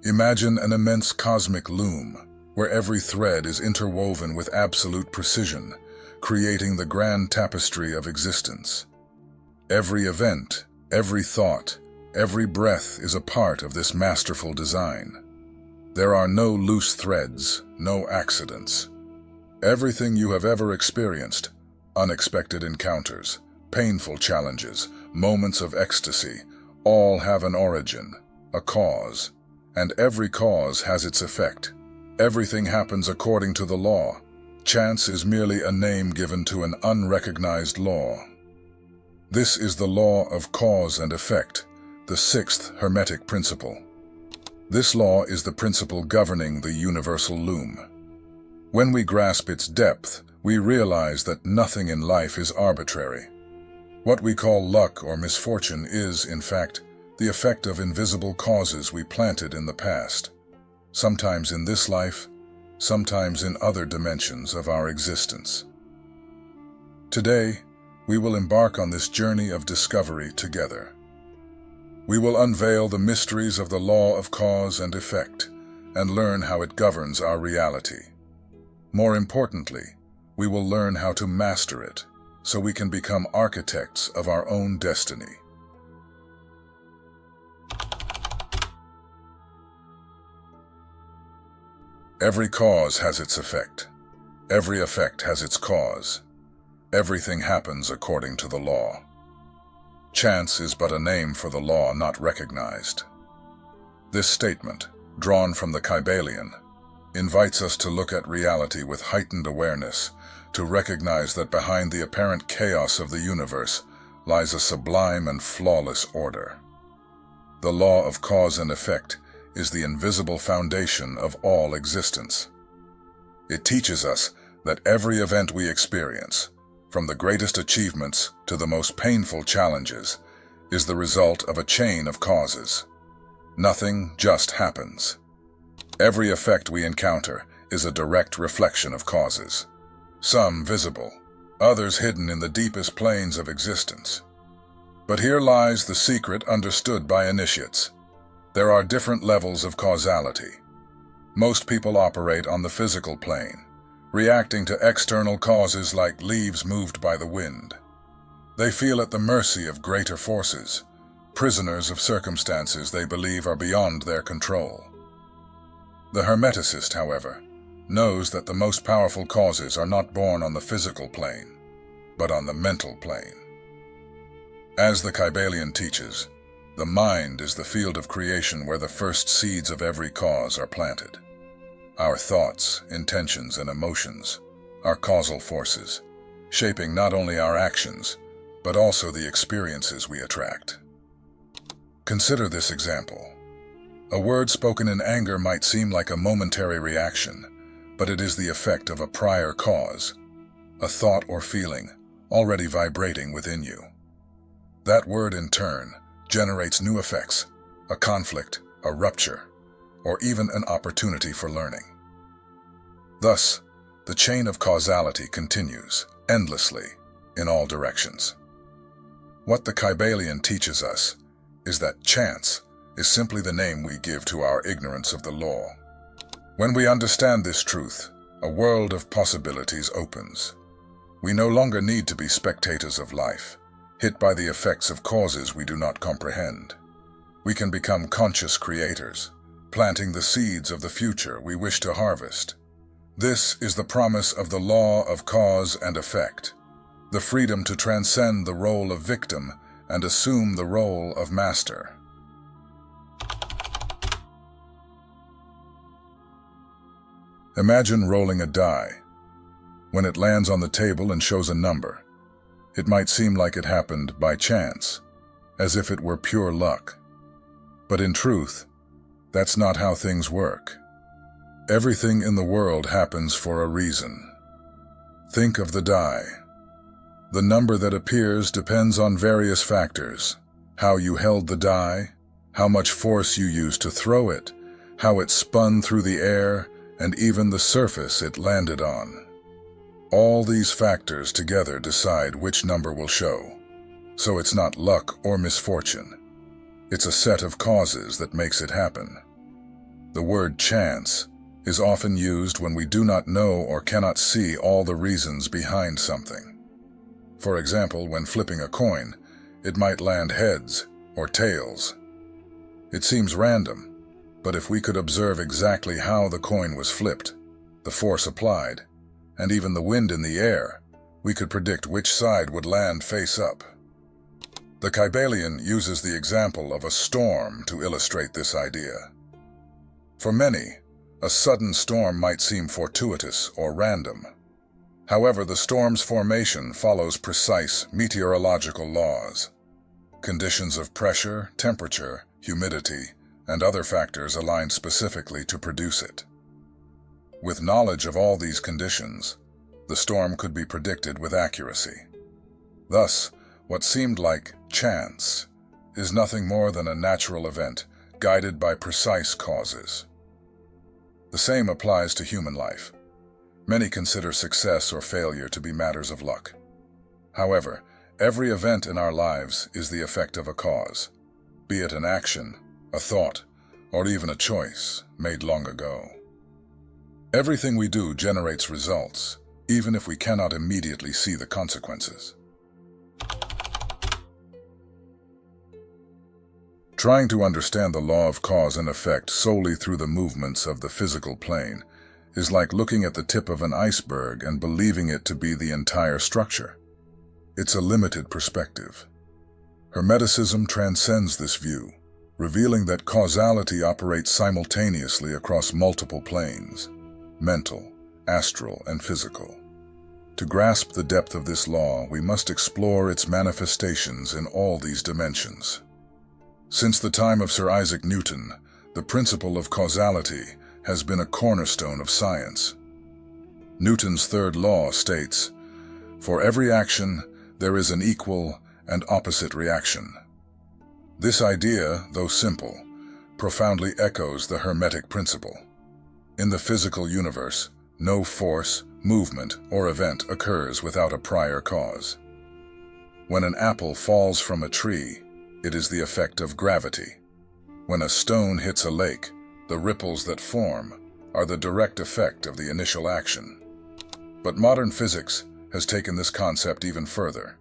Imagine an immense cosmic loom, where every thread is interwoven with absolute precision, creating the grand tapestry of existence. Every event, every thought, every breath is a part of this masterful design. There are no loose threads, no accidents. Everything you have ever experienced, unexpected encounters, painful challenges, moments of ecstasy, all have an origin, a cause, and every cause has its effect. Everything happens according to the law. Chance is merely a name given to an unrecognized law. This is the law of cause and effect, the sixth Hermetic principle. This law is the principle governing the universal loom. When we grasp its depth, we realize that nothing in life is arbitrary. What we call luck or misfortune is, in fact, the effect of invisible causes we planted in the past, sometimes in this life, sometimes in other dimensions of our existence. Today, we will embark on this journey of discovery together. We will unveil the mysteries of the law of cause and effect and learn how it governs our reality. More importantly, we will learn how to master it so we can become architects of our own destiny. Every cause has its effect. Every effect has its cause. Everything happens according to the law. Chance is but a name for the law not recognized. This statement, drawn from the Kybalion, invites us to look at reality with heightened awareness, to recognize that behind the apparent chaos of the universe lies a sublime and flawless order. The law of cause and effect is the invisible foundation of all existence. It teaches us that every event we experience, from the greatest achievements to the most painful challenges, is the result of a chain of causes. Nothing just happens. Every effect we encounter is a direct reflection of causes, some visible, others hidden in the deepest planes of existence. But here lies the secret understood by initiates. There are different levels of causality. Most people operate on the physical plane, reacting to external causes like leaves moved by the wind. They feel at the mercy of greater forces, prisoners of circumstances they believe are beyond their control. The Hermeticist, however, knows that the most powerful causes are not born on the physical plane, but on the mental plane. As the Kybalion teaches, the mind is the field of creation where the first seeds of every cause are planted. Our thoughts, intentions, and emotions are causal forces, shaping not only our actions, but also the experiences we attract. Consider this example. A word spoken in anger might seem like a momentary reaction, but it is the effect of a prior cause, a thought or feeling already vibrating within you. That word, in turn, generates new effects, a conflict, a rupture, or even an opportunity for learning. Thus, the chain of causality continues, endlessly, in all directions. What the Kybalion teaches us is that chance is simply the name we give to our ignorance of the law. When we understand this truth, a world of possibilities opens. We no longer need to be spectators of life, hit by the effects of causes we do not comprehend. We can become conscious creators, planting the seeds of the future we wish to harvest. This is the promise of the law of cause and effect, the freedom to transcend the role of victim and assume the role of master. Imagine rolling a die. When it lands on the table and shows a number, it might seem like it happened by chance, as if it were pure luck. But in truth, that's not how things work. Everything in the world happens for a reason. Think of the die. The number that appears depends on various factors: how you held the die, how much force you used to throw it, how it spun through the air, and even the surface it landed on. All these factors together decide which number will show. So it's not luck or misfortune. It's a set of causes that makes it happen. The word chance is often used when we do not know or cannot see all the reasons behind something. For example, when flipping a coin, it might land heads or tails. It seems random, but if we could observe exactly how the coin was flipped, the force applied, and even the wind in the air, we could predict which side would land face up. The Kybalion uses the example of a storm to illustrate this idea. For many, a sudden storm might seem fortuitous or random. However, the storm's formation follows precise meteorological laws. Conditions of pressure, temperature, humidity, and other factors align specifically to produce it. With knowledge of all these conditions, the storm could be predicted with accuracy. Thus, what seemed like chance is nothing more than a natural event guided by precise causes. The same applies to human life. Many consider success or failure to be matters of luck. However, every event in our lives is the effect of a cause, be it an action, a thought, or even a choice made long ago. Everything we do generates results, even if we cannot immediately see the consequences. Trying to understand the law of cause and effect solely through the movements of the physical plane is like looking at the tip of an iceberg and believing it to be the entire structure. It's a limited perspective. Hermeticism transcends this view, revealing that causality operates simultaneously across multiple planes: mental, astral, and physical. To grasp the depth of this law, we must explore its manifestations in all these dimensions. Since the time of Sir Isaac Newton, the principle of causality has been a cornerstone of science. Newton's third law states, "For every action, there is an equal and opposite reaction." This idea, though simple, profoundly echoes the Hermetic principle. In the physical universe, no force, movement, or event occurs without a prior cause. When an apple falls from a tree, it is the effect of gravity. When a stone hits a lake, the ripples that form are the direct effect of the initial action. But modern physics has taken this concept even further.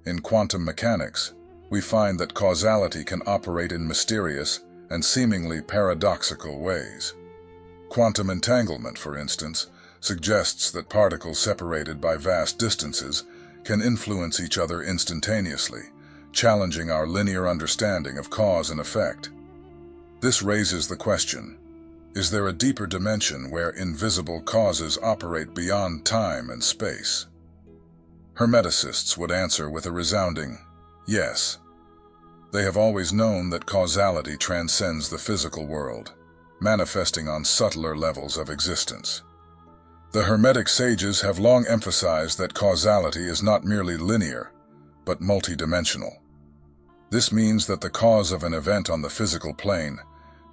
In quantum mechanics, we find that causality can operate in mysterious and seemingly paradoxical ways. Quantum entanglement, for instance, suggests that particles separated by vast distances can influence each other instantaneously, challenging our linear understanding of cause and effect. This raises the question, is there a deeper dimension where invisible causes operate beyond time and space? Hermeticists would answer with a resounding yes. They have always known that causality transcends the physical world, manifesting on subtler levels of existence. The Hermetic sages have long emphasized that causality is not merely linear, but multidimensional. This means that the cause of an event on the physical plane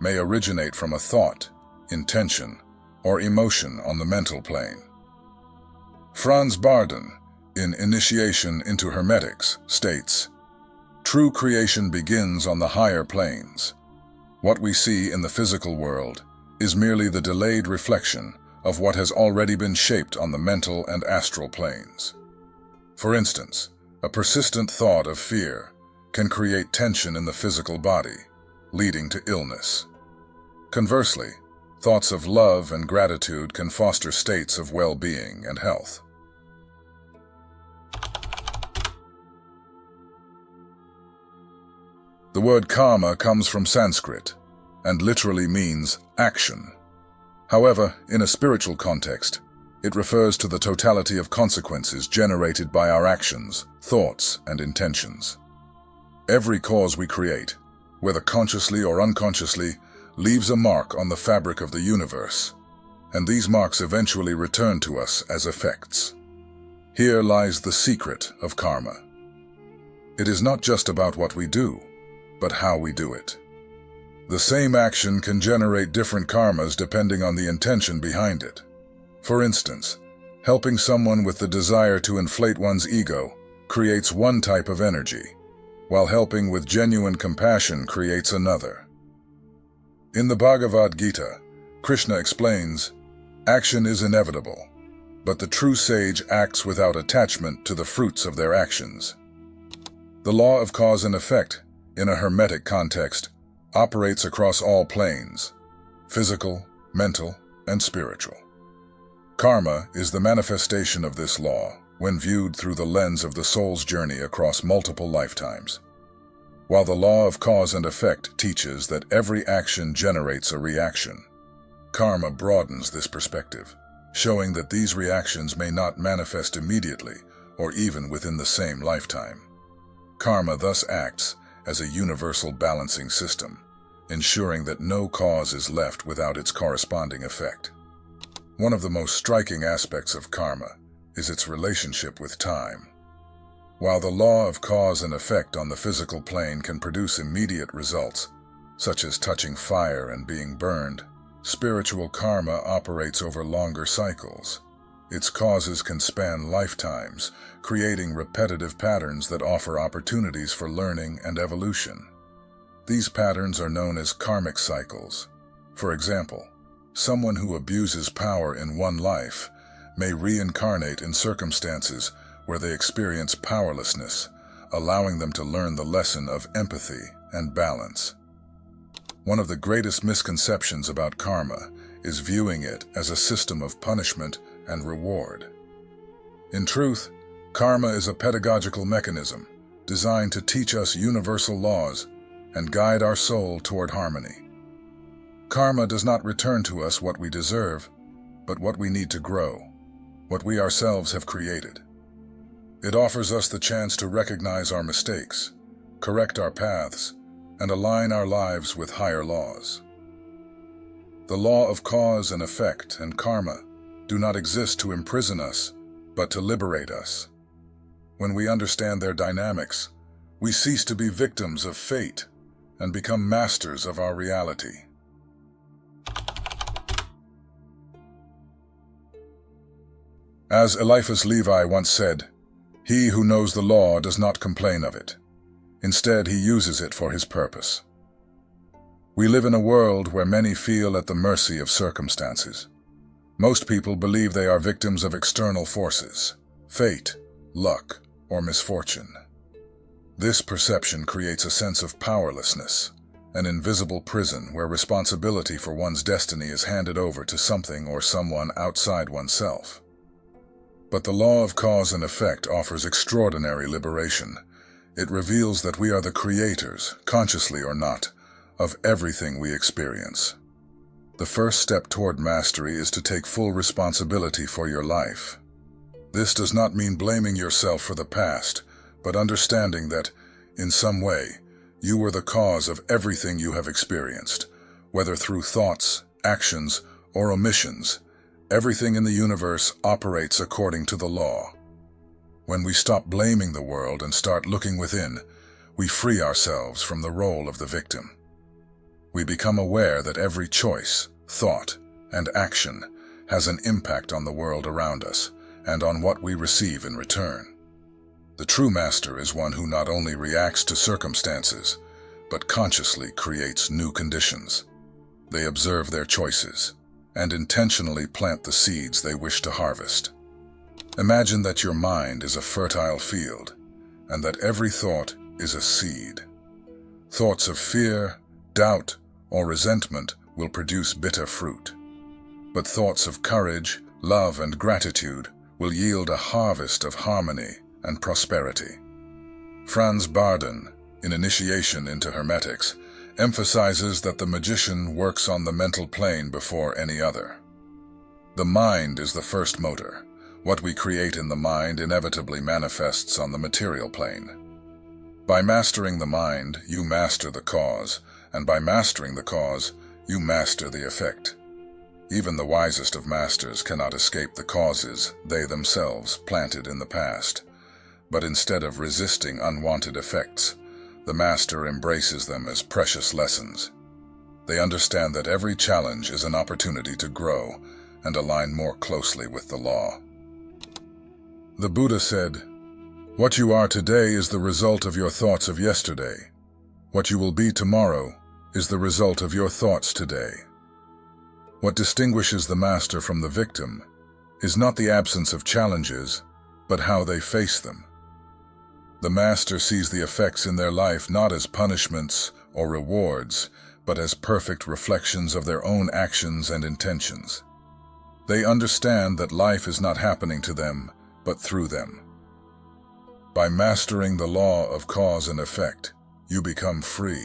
may originate from a thought, intention, or emotion on the mental plane. Franz Bardon, in Initiation into Hermetics, states, "True creation begins on the higher planes. What we see in the physical world is merely the delayed reflection of what has already been shaped on the mental and astral planes. For instance, a persistent thought of fear can create tension in the physical body, leading to illness. Conversely, thoughts of love and gratitude can foster states of well-being and health." The word karma comes from Sanskrit and literally means action. However, in a spiritual context, it refers to the totality of consequences generated by our actions, thoughts, and intentions. Every cause we create, whether consciously or unconsciously, leaves a mark on the fabric of the universe, and these marks eventually return to us as effects. Here lies the secret of karma. It is not just about what we do, but how we do it. The same action can generate different karmas depending on the intention behind it. For instance, helping someone with the desire to inflate one's ego creates one type of energy, while helping with genuine compassion creates another. In the Bhagavad Gita, Krishna explains, "Action is inevitable, but the true sage acts without attachment to the fruits of their actions." The law of cause and effect, in a hermetic context, operates across all planes: physical, mental, and spiritual. Karma is the manifestation of this law when viewed through the lens of the soul's journey across multiple lifetimes. While the law of cause and effect teaches that every action generates a reaction, karma broadens this perspective, showing that these reactions may not manifest immediately or even within the same lifetime. Karma thus acts as a universal balancing system, ensuring that no cause is left without its corresponding effect. One of the most striking aspects of karma is its relationship with time. While the law of cause and effect on the physical plane can produce immediate results, such as touching fire and being burned, spiritual karma operates over longer cycles. Its causes can span lifetimes, creating repetitive patterns that offer opportunities for learning and evolution. These patterns are known as karmic cycles. For example, someone who abuses power in one life may reincarnate in circumstances where they experience powerlessness, allowing them to learn the lesson of empathy and balance. One of the greatest misconceptions about karma is viewing it as a system of punishment and reward. In truth, karma is a pedagogical mechanism designed to teach us universal laws and guide our soul toward harmony. Karma does not return to us what we deserve, but what we need to grow, what we ourselves have created. It offers us the chance to recognize our mistakes, correct our paths, and align our lives with higher laws. The law of cause and effect and karma do not exist to imprison us, but to liberate us. When we understand their dynamics, we cease to be victims of fate and become masters of our reality. As Eliphas Levi once said, "He who knows the law does not complain of it. Instead, he uses it for his purpose." We live in a world where many feel at the mercy of circumstances. Most people believe they are victims of external forces, fate, luck, or misfortune. This perception creates a sense of powerlessness, an invisible prison where responsibility for one's destiny is handed over to something or someone outside oneself. But the law of cause and effect offers extraordinary liberation. It reveals that we are the creators, consciously or not, of everything we experience. The first step toward mastery is to take full responsibility for your life. This does not mean blaming yourself for the past, but understanding that, in some way, you were the cause of everything you have experienced, whether through thoughts, actions, or omissions. Everything in the universe operates according to the law. When we stop blaming the world and start looking within, we free ourselves from the role of the victim. We become aware that every choice, thought, and action has an impact on the world around us and on what we receive in return. The true master is one who not only reacts to circumstances, but consciously creates new conditions. They observe their choices and intentionally plant the seeds they wish to harvest. Imagine that your mind is a fertile field, and that every thought is a seed. Thoughts of fear, doubt, or resentment will produce bitter fruit. But thoughts of courage, love, and gratitude will yield a harvest of harmony and prosperity. Franz Bardon, in Initiation into Hermetics, emphasizes that the magician works on the mental plane before any other. The mind is the first motor. What we create in the mind inevitably manifests on the material plane. By mastering the mind, you master the cause, and by mastering the cause, you master the effect. Even the wisest of masters cannot escape the causes they themselves planted in the past. But instead of resisting unwanted effects, the master embraces them as precious lessons. They understand that every challenge is an opportunity to grow and align more closely with the law. The Buddha said, "What you are today is the result of your thoughts of yesterday. What you will be tomorrow is the result of your thoughts today. What distinguishes the master from the victim is not the absence of challenges, but how they face them. The master sees the effects in their life not as punishments or rewards, but as perfect reflections of their own actions and intentions. They understand that life is not happening to them, but through them. By mastering the law of cause and effect, you become free.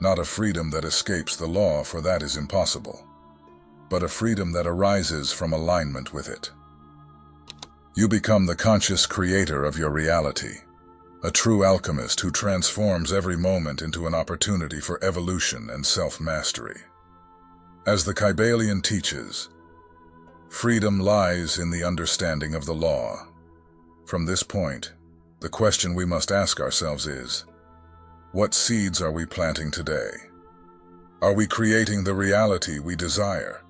Not a freedom that escapes the law, for that is impossible, but a freedom that arises from alignment with it. You become the conscious creator of your reality, a true alchemist who transforms every moment into an opportunity for evolution and self-mastery. As the Kybalion teaches, freedom lies in the understanding of the law. From this point, the question we must ask ourselves is, what seeds are we planting today? Are we creating the reality we desire,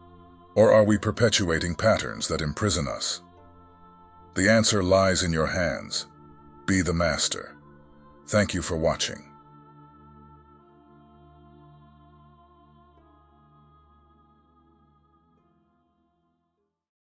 or are we perpetuating patterns that imprison us? The answer lies in your hands. Be the master. Thank you for watching.